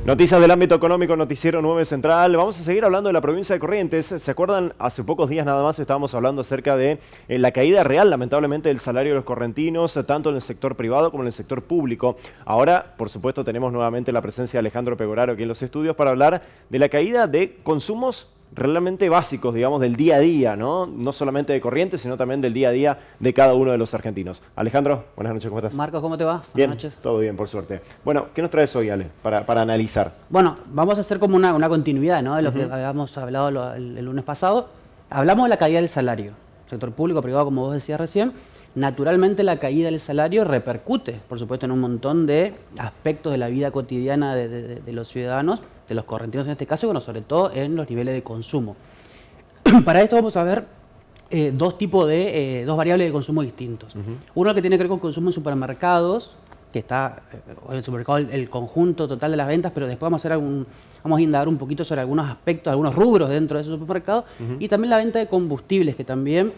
Noticias del ámbito económico, noticiero 9 Central. Vamos a seguir hablando de la provincia de Corrientes. ¿Se acuerdan? Hace pocos días nada más estábamos hablando acerca de la caída real, lamentablemente, del salario de los correntinos, tanto en el sector privado como en el sector público. Ahora, por supuesto, tenemos nuevamente la presencia de Alejandro Pegoraro aquí en los estudios para hablar de la caída de consumos realmente básicos, digamos, del día a día, ¿no? No solamente de Corrientes, sino también del día a día de cada uno de los argentinos. Alejandro, buenas noches, ¿cómo estás? Marcos, ¿cómo te va? Buenas Bien, noches. todo bien, por suerte. Bueno, ¿qué nos traes hoy, Ale, para analizar? Bueno, vamos a hacer como una continuidad, ¿no? De lo que habíamos hablado el lunes pasado. Hablamos de la caída del salario. Sector público, privado, como vos decías recién. Naturalmente la caída del salario repercute, por supuesto, en un montón de aspectos de la vida cotidiana de los ciudadanos, de los correntinos en este caso, y bueno, sobre todo en los niveles de consumo. Para esto vamos a ver dos variables de consumo distintos. Uno que tiene que ver con consumo en supermercados, que está en el supermercado el conjunto total de las ventas, pero después vamos a indagar un poquito sobre algunos aspectos, algunos rubros dentro de ese supermercado, y también la venta de combustibles, que también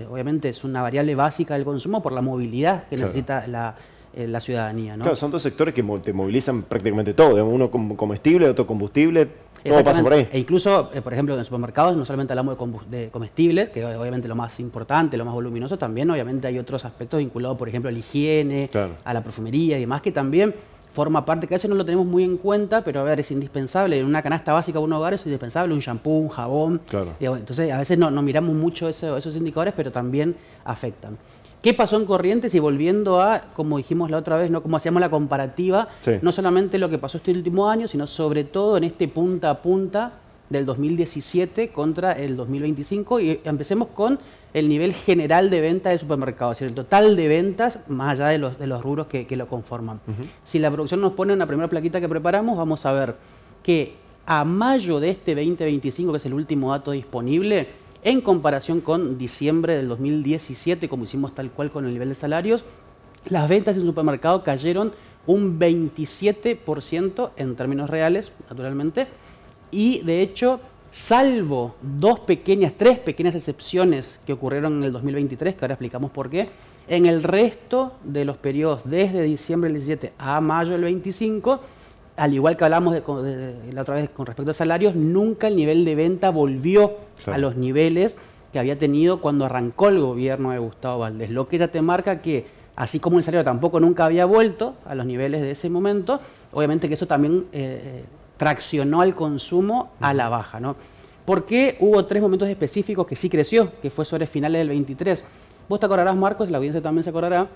obviamente es una variable básica del consumo por la movilidad que necesita la ciudadanía, ¿no? Claro, son dos sectores que te movilizan prácticamente todo, uno comestible, otro combustible, todo pasa por ahí. E incluso, por ejemplo, en supermercados no solamente hablamos de comestibles, que obviamente lo más importante, lo más voluminoso, también obviamente hay otros aspectos vinculados, por ejemplo, a la higiene, claro, a la perfumería y demás, que también forma parte, que a veces no lo tenemos muy en cuenta, pero a ver, es indispensable. En una canasta básica de un hogar es indispensable un shampoo, un jabón. Claro. Entonces, a veces no miramos mucho esos indicadores, pero también afectan. ¿Qué pasó en Corrientes? Y volviendo a, como dijimos la otra vez, ¿no? Como hacíamos la comparativa, no solamente lo que pasó este último año, sino sobre todo en este punta a punta del 2017 contra el 2025. Y empecemos con el nivel general de venta de supermercados, es decir, el total de ventas más allá de los rubros que lo conforman. Si la producción nos pone en la primera plaquita que preparamos, vamos a ver que a mayo de este 2025, que es el último dato disponible, en comparación con diciembre del 2017, como hicimos tal cual con el nivel de salarios, las ventas en supermercado cayeron un 27% en términos reales, naturalmente, y de hecho, salvo tres pequeñas excepciones que ocurrieron en el 2023, que ahora explicamos por qué, en el resto de los periodos desde diciembre del 17 a mayo del 25, al igual que hablamos la otra vez con respecto a salarios, nunca el nivel de venta volvió a los niveles que había tenido cuando arrancó el gobierno de Gustavo Valdés. Lo que ya te marca que, así como el salario tampoco nunca había vuelto a los niveles de ese momento, obviamente que eso también traccionó al consumo a la baja, ¿no? Porque hubo tres momentos específicos que sí creció, que fue sobre finales del 23. Vos te acordarás, Marcos, la audiencia también se acordará,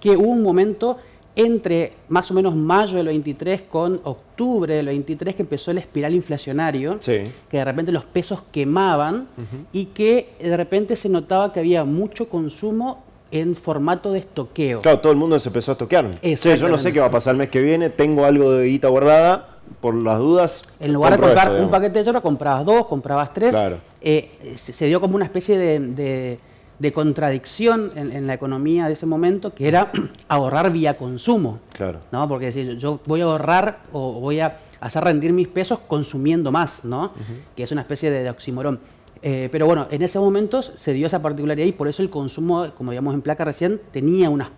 que hubo un momento entre más o menos mayo del 23 con octubre del 23 que empezó el espiral inflacionario, que de repente los pesos quemaban y que de repente se notaba que había mucho consumo en formato de estoqueo. Claro, todo el mundo se empezó a estoquear. Sí, yo no sé qué va a pasar el mes que viene, tengo algo de guita guardada, por las dudas. En lugar de comprar un paquete de yerba, comprabas dos, comprabas tres. Claro. Se dio como una especie de contradicción en la economía de ese momento, que era ahorrar vía consumo. Claro. ¿No? Porque decir, yo voy a ahorrar o voy a hacer rendir mis pesos consumiendo más, ¿no? Que es una especie de oxímoron. Pero bueno, en ese momento se dio esa particularidad y por eso el consumo, como digamos en placa recién, tenía unos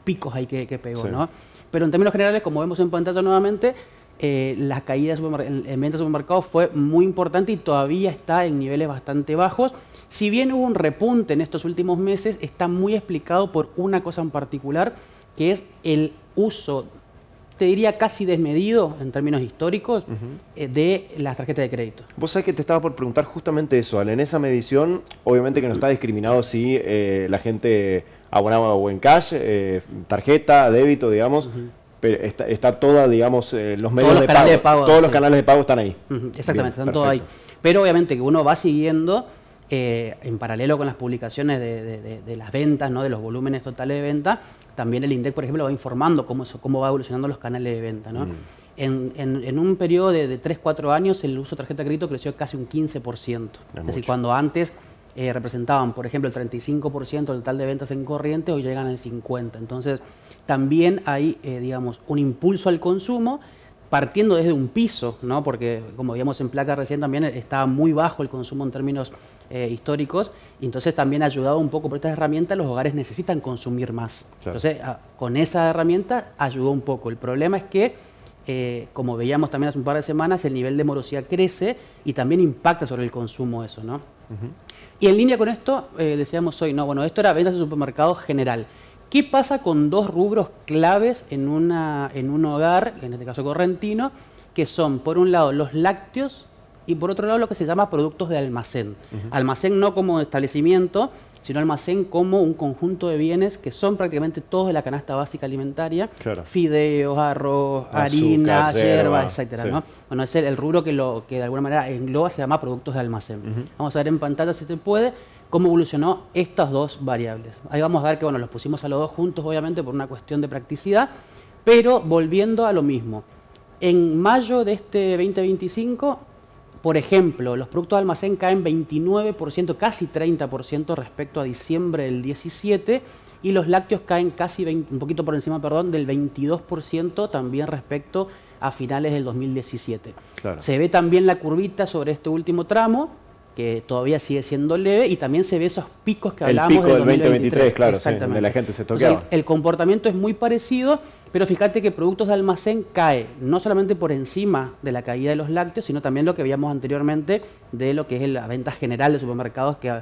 picos ahí que pegó, ¿no? Pero en términos generales, como vemos en pantalla nuevamente, la caída en ventas de supermercados fue muy importante y todavía está en niveles bastante bajos. Si bien hubo un repunte en estos últimos meses, está muy explicado por una cosa en particular, que es el uso, te diría casi desmedido en términos históricos, de las tarjetas de crédito. Vos sabés que te estaba por preguntar justamente eso, Ale. En esa medición, obviamente que no está discriminado si la gente abonaba o en cash, tarjeta, débito, digamos, pero está toda, digamos, los medios de pago. Todos los canales de pago están ahí. Exactamente, bien, están todos ahí. Pero obviamente que uno va siguiendo en paralelo con las publicaciones de las ventas, ¿no? De los volúmenes totales de venta, también el INDEC, por ejemplo, va informando cómo va evolucionando los canales de venta, ¿no? En un periodo de 3-4 años el uso de tarjeta de crédito creció casi un 15%. Es decir, cuando antes representaban, por ejemplo, el 35% del total de ventas en corriente, hoy llegan al 50%. Entonces, también hay, digamos, un impulso al consumo, partiendo desde un piso, ¿no? Porque, como veíamos en placa recién, también estaba muy bajo el consumo en términos históricos, y entonces también ayudado un poco por estas herramientas, los hogares necesitan consumir más. Claro. Entonces, con esa herramienta ayudó un poco. El problema es que como veíamos también hace un par de semanas, el nivel de morosidad crece y también impacta sobre el consumo eso, ¿no? Y en línea con esto, decíamos hoy, no, bueno, esto era ventas de supermercado general. ¿Qué pasa con dos rubros claves en un hogar, en este caso correntino, que son, por un lado, los lácteos y por otro lado, lo que se llama productos de almacén? Almacén no como establecimiento, sino almacén como un conjunto de bienes que son prácticamente todos de la canasta básica alimentaria. Claro. Fideos, arroz, harina, hierba, etcétera, sí. ¿no? Bueno, es el rubro que de alguna manera engloba, se llama productos de almacén. Vamos a ver en pantalla, si se puede, cómo evolucionó estas dos variables. Ahí vamos a ver que, bueno, los pusimos a los dos juntos, obviamente, por una cuestión de practicidad, pero volviendo a lo mismo. En mayo de este 2025, por ejemplo, los productos de almacén caen 29%, casi 30% respecto a diciembre del 17, y los lácteos caen casi un poquito por encima, perdón, del 22% también respecto a finales del 2017. Claro. Se ve también la curvita sobre este último tramo, que todavía sigue siendo leve, y también se ve esos picos que hablábamos del 2023, claro, sí, donde la gente se toqueaba. O sea, el comportamiento es muy parecido, pero fíjate que productos de almacén cae no solamente por encima de la caída de los lácteos, sino también lo que veíamos anteriormente de lo que es la venta general de supermercados, que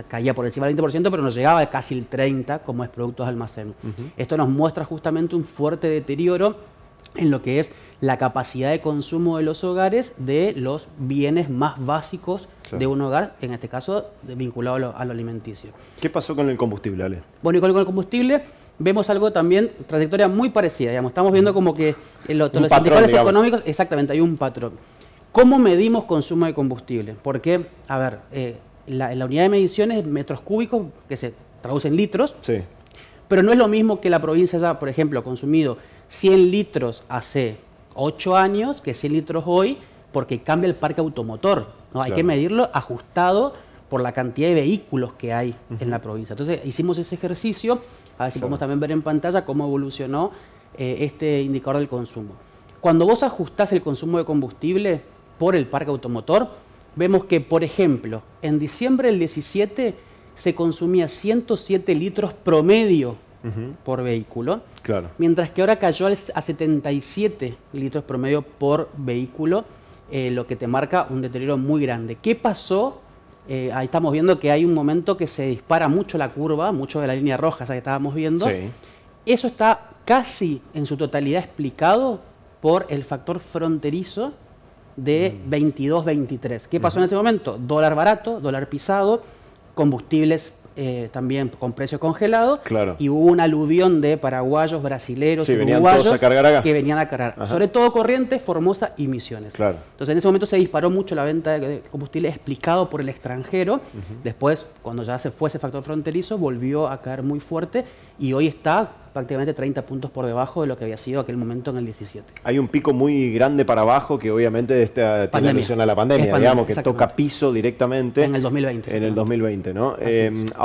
caía por encima del 20%, pero nos llegaba a casi el 30%, como es productos de almacén. Esto nos muestra justamente un fuerte deterioro en lo que es la capacidad de consumo de los hogares de los bienes más básicos de un hogar, en este caso vinculado a lo alimenticio. ¿Qué pasó con el combustible, Ale? Bueno, y con el combustible vemos algo también, trayectoria muy parecida, digamos. Estamos viendo como que los indicadores económicos, exactamente, hay un patrón. ¿Cómo medimos consumo de combustible? Porque, a ver, la unidad de medición es metros cúbicos, que se traduce en litros, sí. Pero no es lo mismo que la provincia haya, por ejemplo, consumido 100 litros hace 8 años que 100 litros hoy, porque cambia el parque automotor, ¿no? Hay que medirlo ajustado por la cantidad de vehículos que hay en la provincia. Entonces hicimos ese ejercicio, a ver si podemos también ver en pantalla cómo evolucionó este indicador del consumo. Cuando vos ajustás el consumo de combustible por el parque automotor, vemos que, por ejemplo, en diciembre del 17 se consumía 107 litros promedio por vehículo, mientras que ahora cayó a 77 litros promedio por vehículo, lo que te marca un deterioro muy grande. ¿Qué pasó? Ahí estamos viendo que hay un momento que se dispara mucho la curva, mucho de la línea roja, esa que estábamos viendo. Sí. Eso está casi en su totalidad explicado por el factor fronterizo de 22-23. ¿Qué pasó en ese momento? Dólar barato, dólar pisado, combustibles también con precio congelado, y hubo una aluvión de paraguayos, brasileros y uruguayos que venían a cargar. Sobre todo Corrientes, Formosa y Misiones. Entonces en ese momento se disparó mucho la venta de combustible explicado por el extranjero. Después, cuando ya se fue ese factor fronterizo, volvió a caer muy fuerte y hoy está prácticamente 30 puntos por debajo de lo que había sido aquel momento en el 17. Hay un pico muy grande para abajo que obviamente tiene alusión a la pandemia, digamos, que toca piso directamente. En el 2020. En el 2020, ¿no?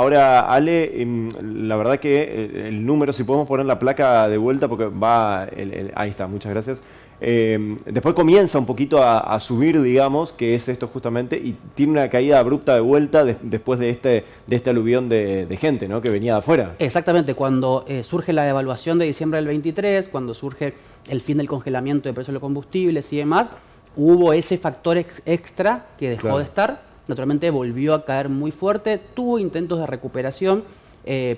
Ahora, Ale, la verdad que el número, si podemos poner la placa de vuelta, porque va, ahí está, muchas gracias. Después comienza un poquito a subir, digamos, que es esto justamente, y tiene una caída abrupta de vuelta después de este aluvión de gente, ¿no?, que venía de afuera. Exactamente, cuando surge la devaluación de diciembre del 23, cuando surge el fin del congelamiento de precios de los combustibles y demás, hubo ese factor extra que dejó de estar, naturalmente volvió a caer muy fuerte, tuvo intentos de recuperación,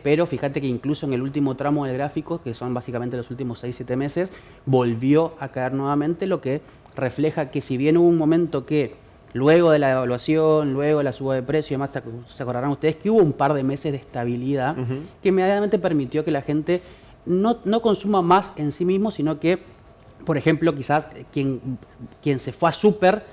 pero fíjate que incluso en el último tramo del gráfico, que son básicamente los últimos 6-7 meses, volvió a caer nuevamente, lo que refleja que si bien hubo un momento que luego de la devaluación, luego de la suba de precio y demás, se acordarán ustedes que hubo un par de meses de estabilidad que inmediatamente permitió que la gente no consuma más en sí mismo, sino que, por ejemplo, quizás quien se fue a súper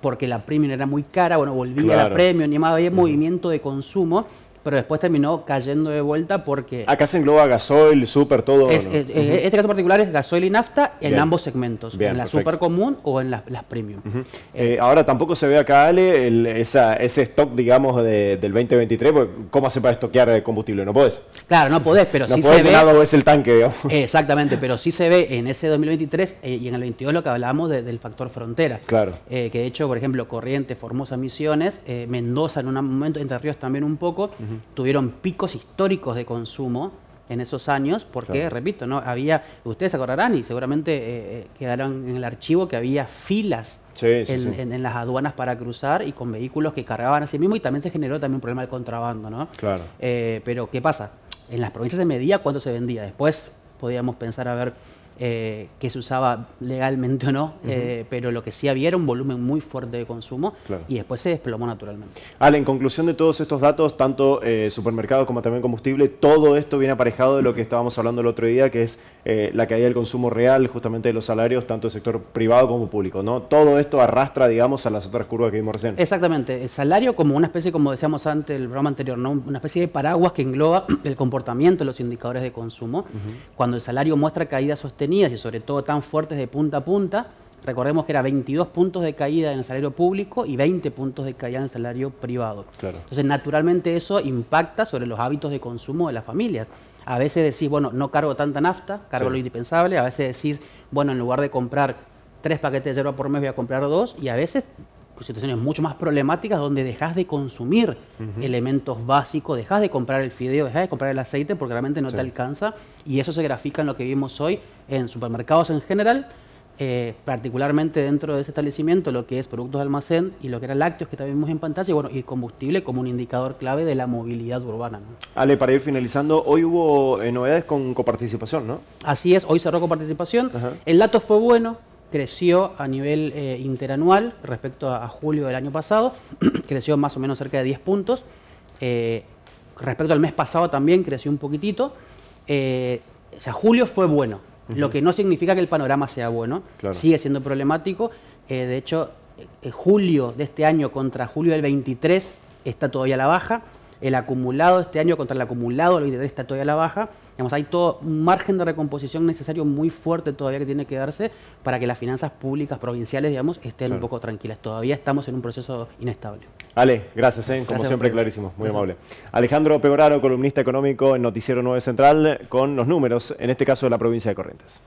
porque la premium era muy cara, bueno, volvía a la premium, ni más había movimiento de consumo, pero después terminó cayendo de vuelta porque... Acá se engloba gasoil, super, todo. Este caso particular es gasoil y nafta en ambos segmentos, en la super común o en las premium. Ahora tampoco se ve acá, Ale, ese stock, digamos, del 2023, porque ¿cómo hace para estoquear combustible? ¿No podés? Claro, no podés, pero no sí podés, se ve... nada es el tanque, digamos. Exactamente, pero sí se ve en ese 2023 y en el 22 lo que hablábamos del factor frontera. Claro. Que de hecho, por ejemplo, Corrientes, Formosa, Misiones, Mendoza en un momento, Entre Ríos también un poco, tuvieron picos históricos de consumo en esos años, porque, repito, ¿no? Ustedes se acordarán y seguramente quedaron en el archivo que había filas en las aduanas para cruzar y con vehículos que cargaban a sí mismos, y también se generó un problema de contrabando, ¿no? Claro. Pero, ¿qué pasa? En las provincias se medía cuánto se vendía. Después podíamos pensar a ver que se usaba legalmente o no, pero lo que sí había era un volumen muy fuerte de consumo y después se desplomó naturalmente. Ale, en conclusión de todos estos datos, tanto supermercados como también combustible, todo esto viene aparejado de lo que estábamos hablando el otro día, que es la caída del consumo real, justamente de los salarios, tanto del sector privado como público, ¿no? Todo esto arrastra, digamos, a las otras curvas que vimos recién. Exactamente. El salario como una especie, como decíamos antes el programa anterior, ¿no? Una especie de paraguas que engloba el comportamiento de los indicadores de consumo. Cuando el salario muestra caídas sostenidas y sobre todo tan fuertes de punta a punta, recordemos que era 22 puntos de caída en el salario público y 20 puntos de caída en el salario privado. Claro. Entonces, naturalmente eso impacta sobre los hábitos de consumo de las familias. A veces decís, bueno, no cargo tanta nafta, cargo lo indispensable. A veces decís, bueno, en lugar de comprar 3 paquetes de yerba por mes voy a comprar 2. Y a veces situaciones mucho más problemáticas donde dejas de consumir elementos básicos, dejas de comprar el fideo, dejas de comprar el aceite porque realmente no te alcanza, y eso se grafica en lo que vimos hoy en supermercados en general, particularmente dentro de ese establecimiento, lo que es productos de almacén y lo que era lácteos, que también vimos en pantalla, y bueno, y combustible como un indicador clave de la movilidad urbana, ¿no? Ale, para ir finalizando, hoy hubo novedades con coparticipación, ¿no? Así es, hoy cerró coparticipación, el dato fue bueno, creció a nivel interanual respecto a julio del año pasado, creció más o menos cerca de 10 puntos, respecto al mes pasado también creció un poquitito, o sea, julio fue bueno, lo que no significa que el panorama sea bueno, sigue siendo problemático, de hecho, julio de este año contra julio del 23 está todavía a la baja, el acumulado de este año contra el acumulado del 23 está todavía a la baja. Digamos, hay todo un margen de recomposición necesario muy fuerte todavía que tiene que darse para que las finanzas públicas provinciales, digamos, estén un poco tranquilas. Todavía estamos en un proceso inestable. Ale, gracias, como siempre, clarísimo, muy amable. Alejandro Pegoraro, columnista económico en Noticiero 9 Central, con los números, en este caso de la provincia de Corrientes.